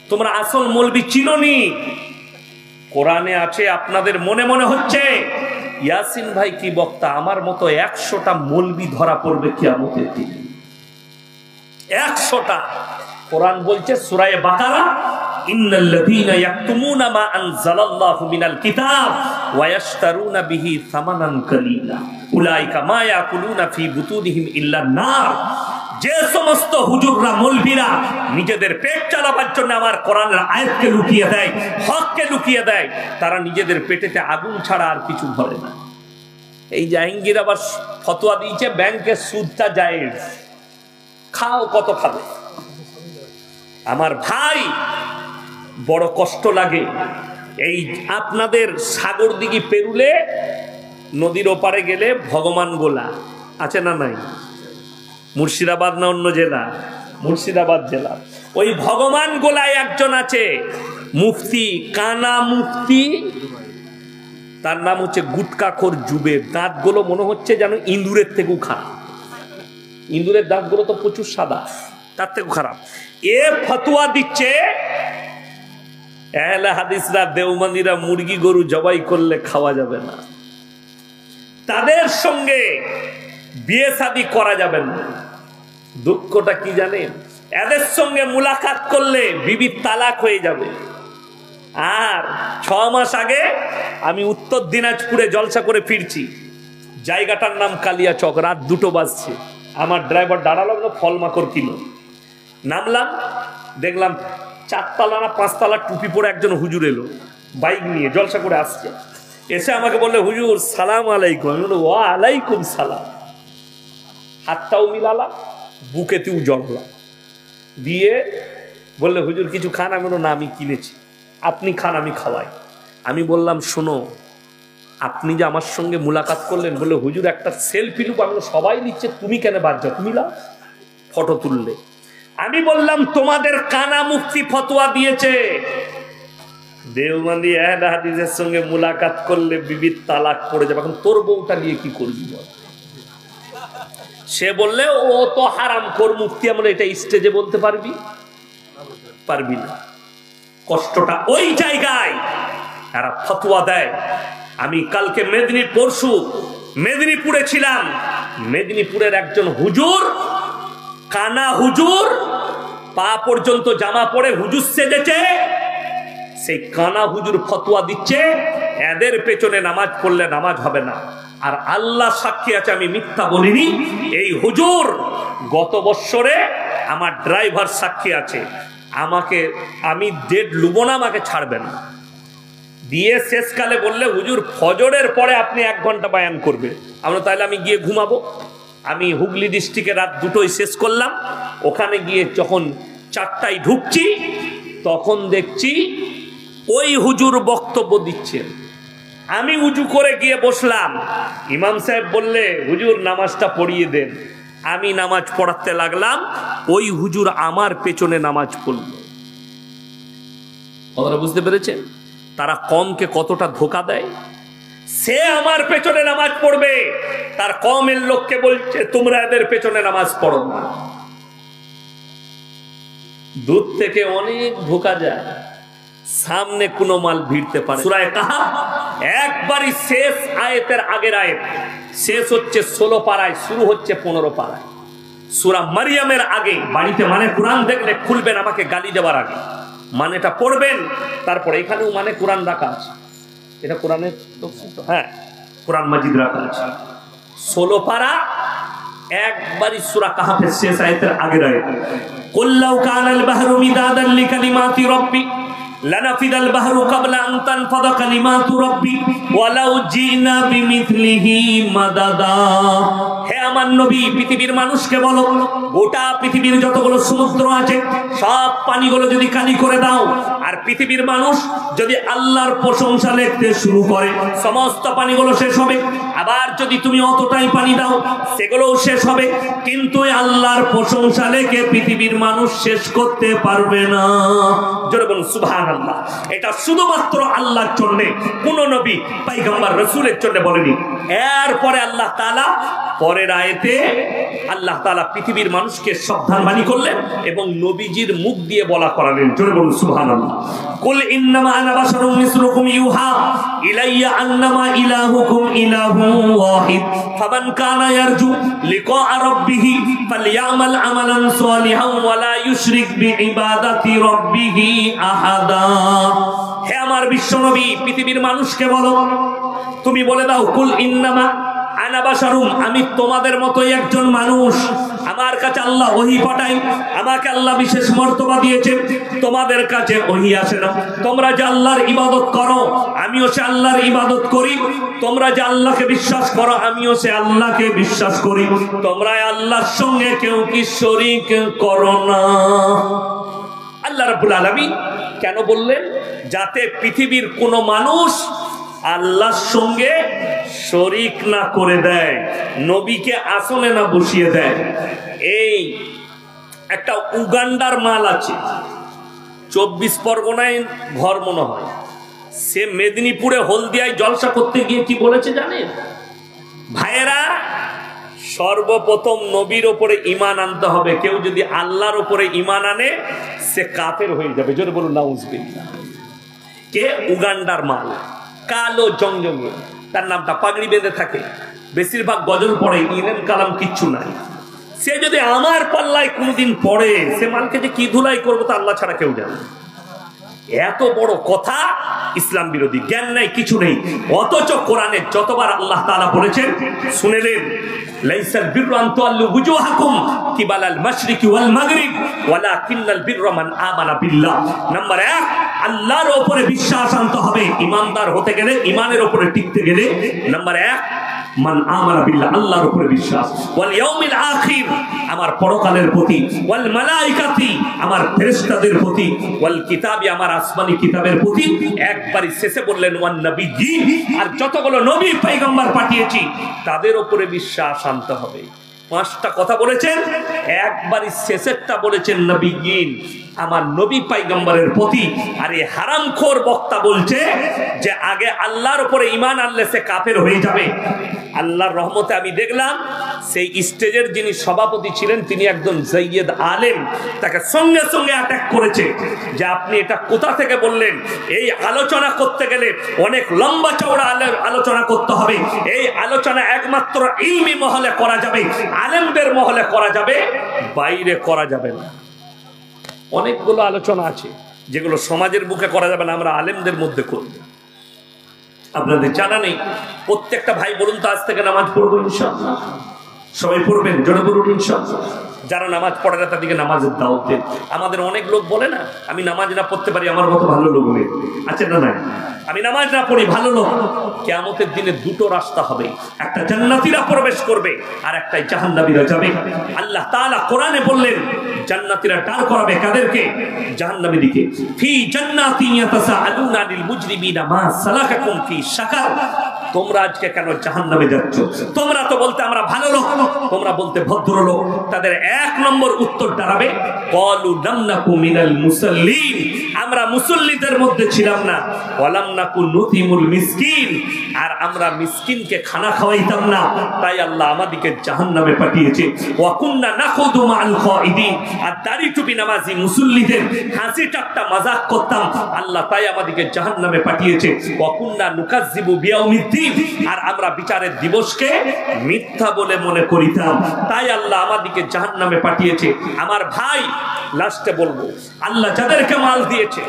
তোমরা আসল মৌলবি চিনোনি। কোরআনে আছে, আপনাদের মনে মনে হচ্ছে ইয়াসিন ভাই কি বক্তা, আমার মতো 100টা মৌলবি ধরা পড়বে কিয়ামতের দিন। 100টা। কোরআন বলছে সূরা বাকারা, ইন্নাল্লাযীনা ইয়াকতুমুনা মা আনজালাল্লাহু মিনাল কিতাব ওয়া ইয়াশতারুনা বিহি সামানান কালীলা উলাইকা মা ইয়াকুলুনা ফি বুতুনিহিম ইল্লান নার। যে সমস্ত হুজুররা মৌলবীরা নিজেদের পেট চালাবার জন্য আমার কোরআনের আয়াতকে লুকিয়ে দেয়, হককে লুকিয়ে দেয়, তারা নিজেদের পেটেতে আগুন ছাড়া আর কিছু ধরে না। এই জাহাঙ্গীর আবার ফতোয়া দিয়েছে ব্যাংকের সুদটা জায়েজ, খাও কত খাবে। আমার ভাই বড় কষ্ট লাগে। এই আপনাদের সাগর দিঘি পেরুলে নদীর ওপারে গেলে ভগবান গোলা আছে না নাই? মুর্শিদাবাদ না অন্য জেলা? মুর্শিদাবাদ জেলা। ওই ভগবান গোলায় একজন আছে মুফতি, কানা মুফতি, তার নাম হচ্ছে গুটখাখোর জুবের। দাঁতগুলো মনে হচ্ছে যেন ইঁদুরের থেকেও খারাপ। ইঁদুরের দাঁতগুলো তো প্রচুর সাদা, তার থেকেও খারাপ। এ ফতোয়া দিচ্ছে আহলে হাদিসরা, দেওবন্দীরা মুরগি গরু জবাই করলে খাওয়া যাবে না, তাদের সঙ্গে বিয়ে শাদী করা যাবে না। দুঃখটা কি জানেন? এদের সঙ্গে মুলাকাত করলে বিবির তালাক হয়ে যাবে। আর 6 মাস আগে আমি উত্তর দিনাজপুরে জলসা করে ফিরছি, জায়গাটার নাম কালিয়াচক, রাত 2টো বাজছে। আমার ড্রাইভার দাঁড়ালো, ফল মাকড় কিলো। নামলাম, দেখলাম 4 তলা না 5 তলা টুপি পরে একজন হুজুর এলো, বাইক নিয়ে জলসা করে আসছে। এসে আমাকে বললে, হুজুর সালাম আলাইকুম। আমি বললাম ওয়া আলাইকুম সালাম। হাতটাও মিলালাম, বুকেতেও জড়ালাম, দিয়ে বললে হুজুর কিছু খান? আমি বললাম না, আমি কিনেছি, আপনি খান, আমি খাওয়াই। আমি বললাম শোনো, আপনি যে আমার সঙ্গে মুলাকাত করলেন, বলে হুজুর একটা সেলফি লুক। আমি সবাই নিচ্ছে, তুমি কেন বাদ যাও, তুমি লাও, ফটো তুললে। আমি বললাম তোমাদের কানা মুফতি ফতোয়া দিয়েছে দেওবন্দি আহলে হাদিসের সঙ্গে মুলাকাত করলে বিবির তালাক পড়ে যাবে, এখন তোর বউটা নিয়ে কি করবি বল? সে বললে ও তো হারাম খোর মুফতি, আমরা এটা স্টেজে বলতে পারবি? পারবি না। কষ্টটা ওই জায়গায় এরা ফতোয়া দেয়। আমি কালকে পরশু মেদিনীপুরে ছিলাম। মেদিনীপুরের একজন হুজুর, কানা হুজুর, পা পর্যন্ত জামা পরে হুজুর সেজেছে। সেই কানা হুজুর ফতোয়া দিচ্ছে এদের পেছনে নামাজ পড়লে নামাজ হবে না। আর আল্লাহ সাক্ষী আছে, আমি মিথ্যা বলিনি। এই হুজুর গত বৎসরে আমার ড্রাইভার সাক্ষী আছে, আমাকে, আমি ডেট লুবো না, আমাকে ছাড়বে না। দিয়ে শেষকালে বললে হুজুর ফজরের পরে আপনি 1 ঘন্টা বয়ান করবে। আমরা তাহলে আমি গিয়ে ঘুমাবো। আমি হুগলি ডিস্ট্রিক্টে রাত 2টোয় শেষ করলাম। ওখানে গিয়ে যখন 4টায় ঢুকছি, তখন দেখছি ওই হুজুর বক্তব্য দিচ্ছেন। আমি উজু করে গিয়ে বসলাম, ইমাম সাহেব বললে হুজুর নামাজটা পড়িয়ে দেন। আমি নামাজ পড়াতে লাগলাম, ওই হুজুর আমার পেছনে নামাজ পড়ল। আপনারা বুঝতে পেরেছেন তারা কমকে কতটা ধোকা দেয়? সে আমার পেছনে নামাজ পড়বে, তার কমের লোককে বলছে তোমরা এদের পেছনে নামাজ পড়ো না। দূর থেকে অনেক ধোকা যায়, সামনে কোনো মাল ভিড়তে পারে। সূরা কাহাফ একবারই শেষ আয়াতের আগের আয়াত, শেষ হচ্ছে 16 পারায়, শুরু হচ্ছে 15 পারায়। সূরা মারিয়ামের আগে বাড়িতে মানে কোরআন দেখলে খুলবেন, আমাকে গালি দেওয়ার আগে মানেটা পড়বেন, তারপরে এখানেও মানে কোরআন রাখা আছে। এটা কোরআনের, হ্যাঁ কোরআন মাজিদ রাখা আছে। 16 পারা একবারই সূরা কাহাফের শেষ আয়াতের আগের আয়াত। কুল লাউ কানাল বাহরু মিদাদান লিকালিমাতি রাব্বি লানাফিদাল বাহরু ক্বাবলা আন তানফাদা কালিমাতু রাব্বি ওয়ালাউ জিনা বিমিথলিহি মাদাদা। হে আমার নবী, পৃথিবীর মানুষকে বলো, গোটা পৃথিবীর যতগুলো সমুদ্র আছে সব পানিগুলো যদি কালি করে দাও, আর পৃথিবীর মানুষ যদি আল্লাহর প্রশংসা লিখতে শুরু করে, সমস্ত পানিগুলো শেষ হবে। আবার যদি তুমি অতটাই পানি দাও, সেগুলোও শেষ হবে। কিন্তু আল্লাহর প্রশংসা লিখে পৃথিবীর মানুষ শেষ করতে পারবে না। জোরে বলুন সুবহানাল্লাহ। এটা শুধুমাত্র আল্লাহর জন্য, কোন নবী পয়গম্বর রাসূলের জন্য বলেনি। এরপরে আল্লাহ তাআলা পরের আয়াতে আল্লাহ তাআলা পৃথিবীর মানুষকে সাবধানবাণী করলেন এবং নবীজির মুখ দিয়ে বলা করালেন। জোরে বলুন সুবহানাল্লাহ। কুল ইন্নামা আনা বাশারুম মিসলুকুম ইউহা ইলাইয়া আন্নামা ইলাহুকুম ইলাহুন ওয়াহিদ ফামান কানা ইয়ারজু লিকা রাব্বিহি ফালইয়ামাল আমালান সালিহান ওয়া লা ইউশরিক বিইবাদাতি রাব্বিহি আহাদা। হে আমার বিশ্বনবী, পৃথিবীর মানুষকে বলো, তুমি বলে দাও, কুল ইন্নামা আনা বাশারুম, আমি তোমাদের মতোই একজন মানুষ। আমার কাছে আল্লাহ ওহী পাঠায়, আমাকে আল্লাহ বিশেষ মর্তবা দিয়েছে। তোমাদের কাছে ওহী আসে না। তোমরা যে আল্লাহর ইবাদত করো, আমিও সে আল্লাহর ইবাদত করি। তোমরা যে আল্লাহকে বিশ্বাস করো, আমিও সে আল্লাহকে বিশ্বাস করি। তোমরা আল্লাহর সঙ্গে কেউ কি শরীক করো না। আল্লাহ রাব্বুল আলামিন কেন বললেন? যাতে পৃথিবীর কোন মানুষ আল্লাহর সঙ্গে শরীক না করে দেয়, নবীকে আসনে না বসিয়ে দেয়। এই একটা উগান্ডার মাল আছে, 24 পরগনায় ঘর মনে হয়, সে মেদিনীপুরে হলদিয়ায় জলসা করতে গিয়ে কি বলেছে জানেন? ভাইয়েরা, সর্বপ্রথম নবীর ওপরে ঈমান আনতে হবে। কেউ যদি আল্লাহর ওপরে ঈমান আনে, সে কাফের হয়ে যাবে। জোরে বলুন নাউজুবিল্লাহ। কে? উগান্ডার মাল, কালো জংজঙ্গে, তার নামটা পাগড়ি বেঁধে থাকে, বেশিরভাগ গজল পড়ে, ইলম কালাম কিচ্ছু নাই। সে যদি আমার পাল্লায় কোনোদিন পড়ে, সে মালকে যে কি ধুলাই করবো তা আল্লাহ ছাড়া কেউ জানে। এত বড় কথা, ইসলাম বিরোধী, জ্ঞান নাই, কিছু নেই। অথচ কোরআনে যতবার আল্লাহ তাআলা বলেছেন শুনেলেন, লাইসাল বিররু আন তুওয়াল্লু বুজুহাকুম কিবালাল মাশরিকি ওয়াল মাগরিব ওয়ালাকিন্নাল বিররা মান আমানা বিল্লাহ। নাম্বার 1, আল্লাহর উপরে বিশ্বাস আনতে হবে। ঈমানদার হতে গেলে, ঈমানের উপরে টিকতে গেলে নাম্বার 1 মান আমানা বিল্লাহ, আল্লাহর উপরে বিশ্বাস। ওয়াল ইয়াউমিল আখির, আমার পরকালের প্রতি। ওয়াল মালাইকাতি, আমার ফেরেশতাদের প্রতি। ওয়াল কিতাবি, আমার আসমানি কিতাবের প্রতি। একবারই শেষে বললেন ওয়ান নবিয়্যিন, আর যতগুলো নবী পয়গম্বর পাঠিয়েছি তাদের উপরে বিশ্বাস আনতে হবে। 5টা কথা বলেছেন, একবারই শেষেরটা বলেছেন নবিয়্যিন, আমার নবী পয়গম্বরের প্রতি। আর এই হারামখোর বক্তা বলছে যে আগে আল্লাহর উপরে ঈমান আনলে সে কাফের হয়ে যাবে। আল্লাহর রহমতে আমি দেখলাম সেই স্টেজের যিনি সভাপতি ছিলেন তিনি একজন সৈয়দ আলেম, তাকে সঙ্গে সঙ্গে অ্যাটাক করেছে যে আপনি এটা কোথা থেকে বললেন? এই আলোচনা করতে গেলে অনেক লম্বা চওড়া আলোচনা করতে হবে। এই আলোচনা একমাত্র ইলমি মহলে করা যাবে, আলেমদের মহলে করা যাবে, বাইরে করা যাবে না। অনেকগুলো আলোচনা আছে যেগুলো সমাজের বুকে করা যাবে না, আমরা আলেমদের মধ্যে করব। আপনাদের জানা নেই, প্রত্যেকটা ভাই বলুন তো আজ থেকে নামাজ পড়বো ইনশাআল্লাহ? সবাই পড়বেন? জোরে বলুন ইনশাআল্লাহ। যারা নামাজ পড়ে না তাদেরকে নামাজের দাওয়াত দেন। আমাদের অনেক লোক বলে না, আমি নামাজ না পড়তে পারি, আমার মতো ভালো লোক নেই। আছে না? না, আমি নামাজ না পড়ি, ভালো লোক। কিয়ামতের দিনে দুটো রাস্তা হবে, একটা জান্নাতীরা প্রবেশ করবে আর একটা জাহান্নামীরা যাবে। আল্লাহ তাআলা কোরআনে বললেন, জান্নাতীরা ডার করাবে কাদেরকে? জাহান্নামের দিকে। ফি জান্নাতিন ইয়াতাসাআলুনা লিল মুজরিমিনা মা সালাকাকুম ফি সাকার, তোমরা আজকে কেন জাহান্নামে যাচ্ছ? তোমরা তো বলতে আমরা ভালো লোক, তোমরা বলতে ভদ্রলোক। তাদের এক নম্বর উত্তর দাঁড়াবে ক্বালু লাম নাকু মিনাল মুসাল্লিন, আমরা মুসল্লিদের মধ্যে ছিলাম না। ওয়ালাম নাকু নুতিমুল মিসকিন, আর আমরা মিসকিনকে খানা খাওয়াইতাম না, তাই আল্লাহ আমাদেরকে জাহান্নামে পাঠিয়েছে। ওয়া কুননা নাখুদু মাআল খাইদিন, আর দাড়ি টুপি নামাজি মুসল্লিদের হাসি ঠাট্টা মাযাক করতাম, আল্লাহ তাই আমাদেরকে জাহান্নামে পাঠিয়েছে। ওয়া কুননা নুকাজ্জিবু বিয়াউমিদ্দিন, আর আমরা বিচারের দিবসকে মিথ্যা বলে মনে করিতাম, তাই আল্লাহ আমাদেরকে জাহান্নামে পাঠিয়েছে। আমার ভাই, লাস্টে বলবো, আল্লাহ যাদেরকে মাল দিয়েছে,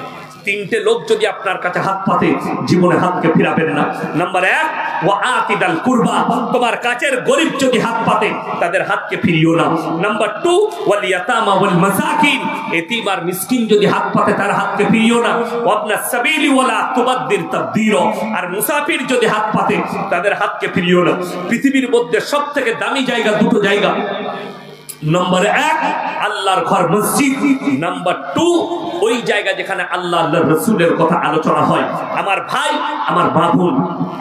তিনটে লোক যদি আপনার কাছে হাত পাতে, জীবনে হাতকে ফিরাবেন না। নাম্বার 1, ওয়া আতিদাল কুরবা, তোমার কাছের গরিব যদি হাত পাতে, তাদের হাতকে ফিরিও না। নাম্বার 2, ওয়াল ইয়াতামা ওয়াল মাসাকিন, এতিম আর মিসকিন যদি হাত পাতে, তার হাতকে ফিরিও না। ওয়াবনা সাবিলি ওয়ালা তুবাদ্দির তাবদীরা, আর মুসাফির যদি হাত পাতে, তাদের হাতকে ফিরিও না। পৃথিবীর মধ্যে সবথেকে দামি জায়গা দুটো জায়গা, নম্বর 1 আল্লাহর ঘর মসজিদ, নাম্বার 2 ওই জায়গা যেখানে আল্লাহ আল্লাহর রাসূলের কথা আলোচনা হয়। আমার ভাই, আমার বাবুল,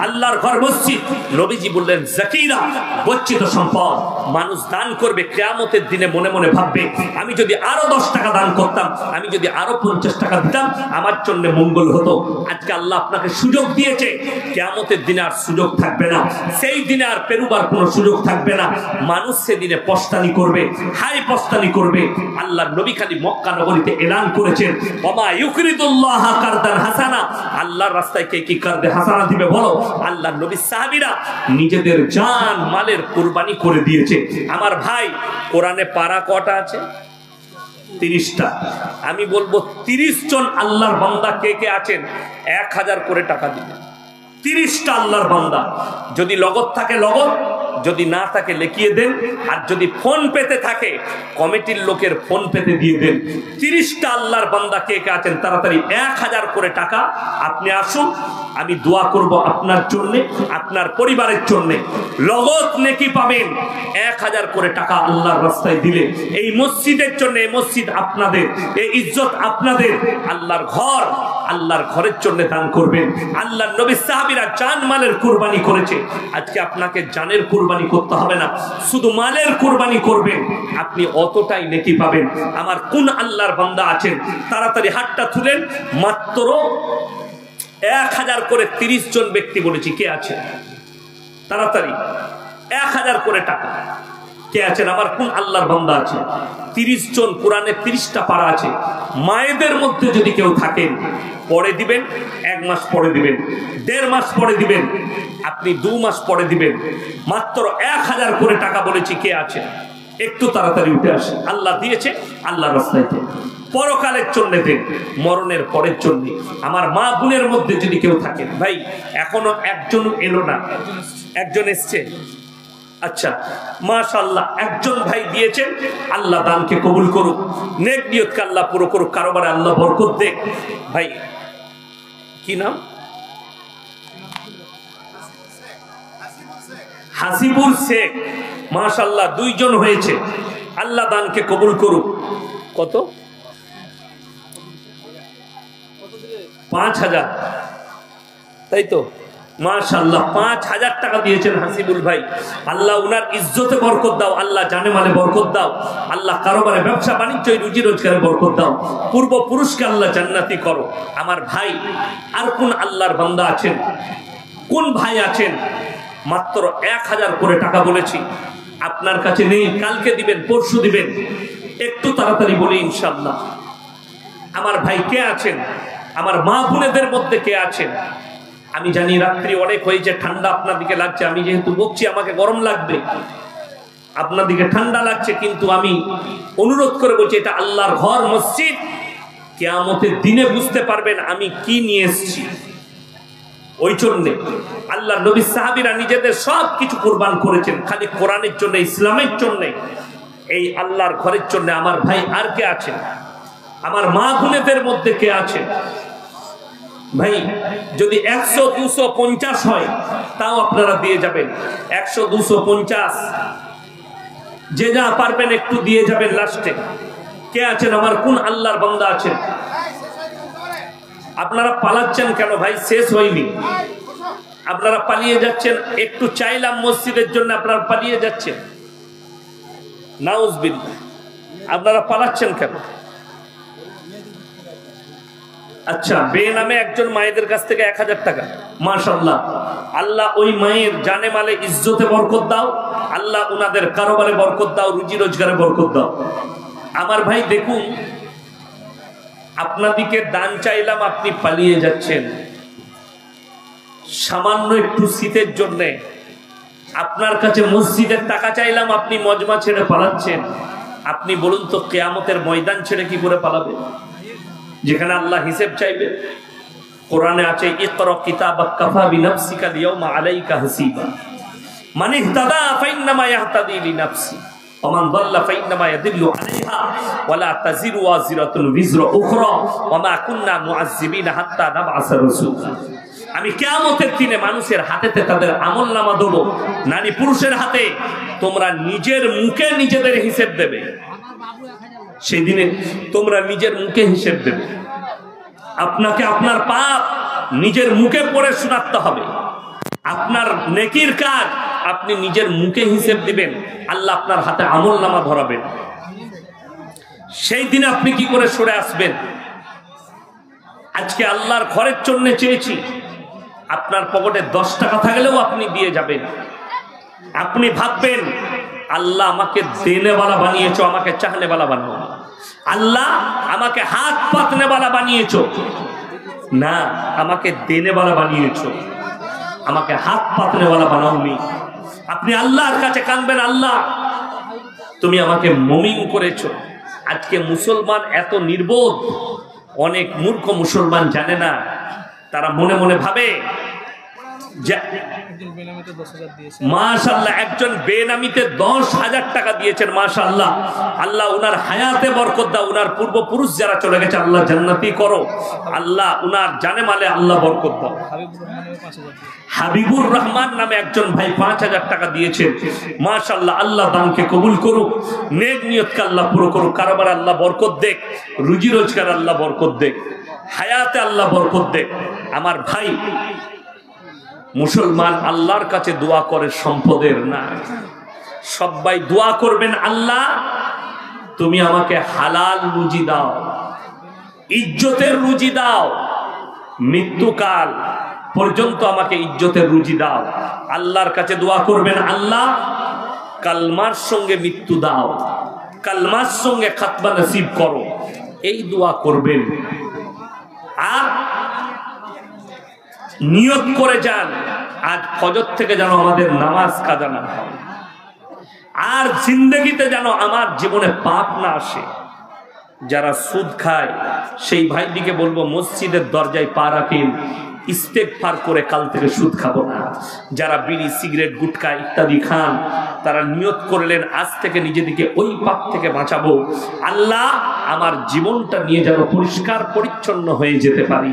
আল্লাহর ঘর মসজিদ, নবীজি বললেন যাকিরা, গচ্ছিত সম্পদ মানুষ দান করবে, কিয়ামতের দিনে মনে মনে ভাববে আমি যদি আরো 10 টাকা দান করতাম, আমি যদি আরো 50 টাকা দিতাম, আমার জন্য মঙ্গল হতো। আজকে আল্লাহ আপনাকে সুযোগ দিয়েছে, কিয়ামতের দিনে আর সুযোগ থাকবে না, সেই দিনে আর পেরুবার কোনো সুযোগ থাকবে না। মানুষ সেদিনে পস্তানি করবে, হাই পস্তানি করবে। আল্লাহর নবী খালি মক্কা নগরীতে এলান করেছেন, ওমা ইউকরিদুল্লাহ কারদান হাসানা, আল্লাহর রাস্তায় কে কি কারদে হাসানা দিবে বলো? আল্লাহর নবী সাহাবীরা নিজেদের জান মালের কুরবানি করে দিয়েছে। আমার ভাই, কোরআনে পারা কটা আছে? 30টা। আমি বলবো 30 জন আল্লাহর বান্দা কে কে আছেন, 1000 করে টাকা দিবেন। 30টা আল্লাহর বান্দা, যদি লগত থাকে লগত, যদি না থাকে লিখিয়ে দেন, আর যদি ফোন পেতে থাকে কমিটির লোকের ফোন পেতে দিয়ে দেন। 30টা আল্লাহর বান্দা কে কে আছেন, তাড়াতাড়ি 1000 করে টাকা আপনি আসুন, আমি দোয়া করব আপনার জন্য, আপনার পরিবারের জন্য। লগত নেকি পাবেন 1000 করে টাকা আল্লাহর রাস্তায় দিলে। এই মসজিদের জন্য, এই মসজিদ আপনাদের, এই ইজ্জত আপনাদের। আল্লাহর ঘর, আল্লাহর ঘরের জন্য দান করবেন। আল্লাহর নবী সাহাবীরা জান মালের কুরবানি করেছে। আজকে আপনাকে জানের কুরবানি করতে হবে না, শুধু মালের কুরবানি করবেন, আপনি অতটাই নেকি পাবেন। আমার কোন আল্লাহর বান্দা আছেন, তাড়াতাড়ি হাতটা তুলেন। মাত্র 1000 করে 30 জন ব্যক্তি বলেছি, কে আছে? তাড়াতাড়ি 1000 করে টাকা কে আছেন? আমার কোন আল্লাহর বান্দা আছে? 30 জন। কোরআনে 30টা পারা আছে। মায়েদের মধ্যে যদি কেউ থাকেন, পরে দিবেন, 1 মাস পরে দিবেন, 1.5 মাস পরে দিবেন, আপনি 2 মাস পরে দিবেন। মাত্র 1000 করে টাকা বলেছি, কে আছে? একটু তাড়াতাড়ি উঠে আসে। আল্লাহ দিয়েছে, আল্লাহর রাস্তায় দেন, পরকালের জন্য দেন, মরণের পরের জন্য। আমার মা বোনের মধ্যে যদি কেউ থাকেন, ভাই এখনো একজন এলো না, একজন এসছে। আচ্ছা, মাশাআল্লাহ, একজন ভাই দিয়েছেন, আল্লাহ দানকে কবুল করুক, নেক নিয়তকে আল্লাহ পুরো করুক, কারোবারে আল্লাহ বরকত দেখ। ভাই কি নাম? হাসিবুল শেখ, মাশাআল্লাহ 2 জন হয়েছে, আল্লাহ দানকে কবুল করুক। কত? 5000, তাই তো? মাশাআল্লাহ 5000 টাকা দিয়েছেন হাসিবুল ভাই। আল্লাহ উনার ইজ্জতে বরকত দাও, আল্লাহ জানে মালে বরকত দাও, আল্লাহ কারোবারে ব্যবসা বাণিজ্য রুজি রোজগারে বরকত দাও, পূর্বপুরুষকে আল্লাহ জান্নাতি করো। আমার ভাই, আর কোন আল্লাহর বান্দা আছেন, কোন ভাই আছেন? মাত্র 1000 করে টাকা বলেছি, আপনার কাছে নেই, কালকে দিবেন, পরশু দিবেন, একটু তাড়াতাড়ি বলি ইনশাআল্লাহ। আমার ভাই কে আছেন? আমার মা বোনেদের মধ্যে কে আছেন? আমি জানি রাত্রি অনেক হয়েছে, ঠান্ডা আপনার দিকে লাগছে, আমি যেহেতু বকছি আমাকে গরম লাগবে, আপনার দিকে ঠান্ডা লাগছে, কিন্তু আমি অনুরোধ করে বলছি, এটা আল্লাহর ঘর মসজিদ, কিয়ামতের দিনে বুঝতে পারবেন আমি কি নিয়ে এসেছি। ওই জন্যে আল্লাহ নবী সাহাবীরা নিজেদের সব কিছু কুরবান করেছেন, খালি কোরআনের জন্য, ইসলামের জন্য, এই আল্লাহর ঘরের জন্য। আমার ভাই আর কে আছেন? আমার মা বোনেদের মধ্যে কে আছেন? ভাই যদি 100, 200, 50 হয় তাও আপনারা দিয়ে যাবেন। 100, 200, 50 যে যা পারবেন একটু দিয়ে যাবেন লাস্টে। কে আছেন? আমার কোন আল্লাহর বান্দা আছেন? আপনারা পালাচ্ছেন কেন ভাই? শেষ হয়নি, আপনারা পালিয়ে যাচ্ছেন। একটু চাইলাম মসজিদের জন্য, আপনারা পালিয়ে যাচ্ছেন। নাউজুবিল্লাহ, আপনারা পালাচ্ছেন কেন? আচ্ছা, বেনামে একজন মায়েদের কাছ থেকে 1000 টাকা, মাশাআল্লাহ। আল্লাহ ওই মায়ের জানে মালে ইজ্জতে বরকত দাও, আল্লাহ উনাদের কারোবারে বরকত দাও, রুজি রোজগারে বরকত দাও। আমার ভাই দেখুন, আপনাদিকে দান চাইলাম, আপনি পালিয়ে যাচ্ছেন। সামান্য একটু শীতের জন্য আপনার কাছে মসজিদের টাকা চাইলাম, আপনি মজমা ছেড়ে পালাচ্ছেন। আপনি বলুন তো, কিয়ামতের ময়দান ছেড়ে কি করে পালাবে, যেখানে আল্লাহ হিসেব চাইবে? কোরআনে আছে, ইকরা কিতাবাক কাফা বিনাফসিকা আল-ইয়াওমা আলাইকা হাসিবা, মান ইহতাদা ফাইন্নামা ইয়াহতাদি লিনাফসি ওয়া মান দাল্লা ফাইন্নামা ইয়াদিল্লু আলাইহা ওয়া লা তাজিরু ওয়াজিরাতুন বিজরা উখরা ওয়া মা কুননা মুআযযিবিনা হাত্তা নাবআসা রাসূলা। আমি কিয়ামতের দিনে মানুষের হাতেতে তাদের আমলনামা দেব, নারী পুরুষের হাতে। তোমরা নিজের মুখে নিজেদের হিসেব দেবে, সেই দিনে তোমরা নিজের মুখে হিসেব দেবে। আপনাকে আপনার পাপ নিজের মুখে পড়ে শোনাতে হবে। আপনার নেকির কাজ আপনি নিজের মুখে হিসেব দিবেন, আল্লাহ আপনার হাতে আমলনামা ধরাবেন। সেই দিনে আপনি কি করে সরে আসবেন? আজকে আল্লাহর ঘরের জন্য চেয়েছি, আপনার পকেটে 10 টাকা থাকলেও আপনি দিয়ে যাবেন। আপনি ভাববেন, আল্লাহ আমাকে দেনেওয়ালা বানিয়েছো, আমাকে চাহনেওয়ালা বানাও। আল্লাহ আমাকে হাত পাতনেওয়ালা বানিয়েছো, না, আমাকে দেনেওয়ালা বানিয়েছো, আমাকে হাত পাতনেওয়ালা বানাওনি। আপনি আল্লাহর কাছে কাঁদবেন, আল্লাহ তুমি আমাকে মুমিন করেছো। আজকে মুসলমান এত নির্বোধ, অনেক মূর্খ মুসলমান জানে না। তারা মনে মনে ভাবে যে মাশাআল্লাহ, একজন বেনামিতে 10,000 টাকা দিয়েছেন, মাশাআল্লাহ। আল্লাহ উনার হায়াতে বরকত দাও, উনার পূর্বপুরুষ যারা চলে গেছে আল্লাহ জান্নাতি করো, আল্লাহ উনার জানে মালে আল্লাহ বরকত দাও। হাবিবুর রহমান নামে একজন ভাই 5,000 টাকা দিয়েছেন, মাশাআল্লাহ। আল্লাহ দানকে কবুল করুক, নেক নিয়তকে আল্লাহ পুরো করুক, কারবার আল্লাহ বরকত দেখ, রুজি রোজগার আল্লাহ বরকত দেখ, হায়াতে আল্লাহ বরকত দেখ। আমার ভাই মুসলমান আল্লাহর কাছে দোয়া করে সম্পদের না। সবাই দোয়া করবেন, আল্লাহ তুমি আমাকে হালাল রুজি দাও, ইজ্জতের রুজি দাও, মৃত্যুকাল পর্যন্ত আমাকে ইজ্জতের রুজি দাও। আল্লাহর কাছে দোয়া করবেন, আল্লাহ কালমার সঙ্গে মৃত্যু দাও, কালমার সঙ্গে খাতবা নসিব করো, এই দোয়া করবেন। আর নিয়ত করে যান, আজ ফজর থেকে যেন আমাদের নামাজ কাজা না হয়, আর জিন্দগিতে যেন আমার জীবনে পাপ না আসে। যারা সুদ খায় সেই ভাইদিকে বলবো, মসজিদের দরজায় পা রাখেন, ইস্তেগফার করে কাল থেকে সুদ খাবো না। যারা বিড়ি সিগারেট গুটখা ইত্যাদি খান, তারা নিয়ত করলেন, আজ থেকে নিজেদিকে ওই পাপ থেকে বাঁচাবো। আল্লাহ আমার জীবনটা নিয়ে যেন পরিষ্কার পরিচ্ছন্ন হয়ে যেতে পারি,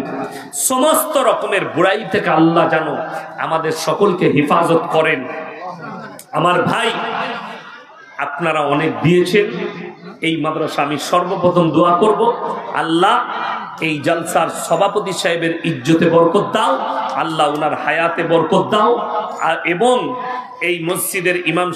সমস্ত রকমের বুড়াই থেকে আল্লাহ যেন আমাদের সকলকে হেফাজত করেন। আমার ভাই, আপনারা অনেক দিয়েছেন এই মাদ্রাসা। আমি সর্বপ্রথম দোয়া করব, আল্লাহ এই জলসার সভাপতি সাহেবের ইজ্জতে বরকত দাও, আল্লাহ উনার হায়াতে বরকত দাও, এবং এই মসজিদের ইমাম